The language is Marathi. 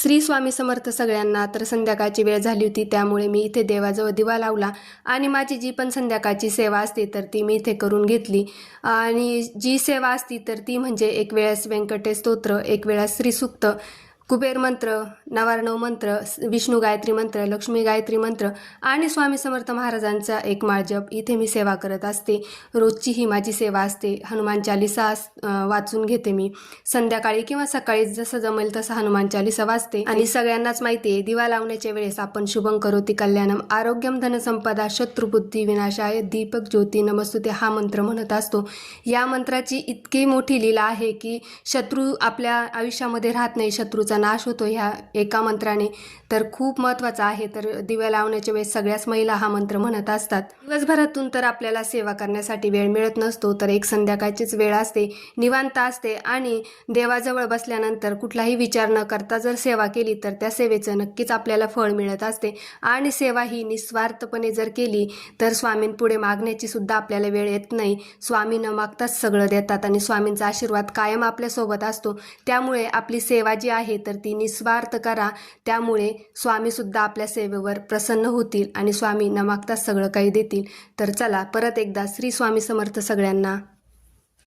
श्री स्वामी समर्थ सगळ्यांना. तर संध्याकाळची वेळ झाली होती, त्यामुळे मी इथे देवाजवळ दिवा लावला आणि माझी जी पण संध्याकाळची सेवा असते तर ती मी इथे करून घेतली. आणि जी सेवा असती तर ती म्हणजे एक वेळेस व्यंकटेश स्तोत्र, एक वेळेस श्रीसूक्त, कुबेर मंत्र, नवार्णव मंत्र, विष्णू गायत्री मंत्र, लक्ष्मी गायत्री मंत्र आणि स्वामी समर्थ महाराजांचा एक माळजप इथे मी सेवा करत असते. रोजची ही माझी सेवा असते. हनुमान चालिसा वाचून घेते मी संध्याकाळी किंवा सकाळी जसं जमेल तसं हनुमान चालिसा वाचते. आणि सगळ्यांनाच माहिती आहे, दिवा लावण्याच्या वेळेस आपण शुभं करोति कल्याणम, आरोग्यम धनसंपदा, शत्रुबुद्धी विनाशाय, दीपक ज्योती नमस्तुते हा मंत्र म्हणत असतो. या मंत्राची इतकी मोठी लीला आहे की शत्रू आपल्या आयुष्यामध्ये राहत नाही, शत्रूचा नाश होतो ह्या एका मंत्राने. तर खूप महत्त्वाचा आहे. तर दिव्या लावण्याच्या वेळेस सगळ्याच महिला हा मंत्र म्हणत असतात. दिवसभरातून तर आपल्याला सेवा करण्यासाठी वेळ मिळत नसतो, तर एक संध्याकाळचीच वेळ असते, निवांत असते आणि देवाजवळ बसल्यानंतर कुठलाही विचार न करता जर सेवा केली तर त्या सेवेचं नक्कीच आपल्याला फळ मिळत असते. आणि सेवा ही निस्वार्थपणे जर केली तर स्वामींपुढे मागण्याची सुद्धा आपल्याला वेळ येत नाही. स्वामी न मागताच सगळं देतात आणि स्वामींचा आशीर्वाद कायम आपल्यासोबत असतो. त्यामुळे आपली सेवा जी आहे तर ती निस्वार्थ करा. त्यामुळे स्वामीसुद्धा आपल्या सेवेवर प्रसन्न होतील आणि स्वामी न मागताच सगळं काही देतील. तर चला, परत एकदा श्री स्वामी समर्थ सगळ्यांना.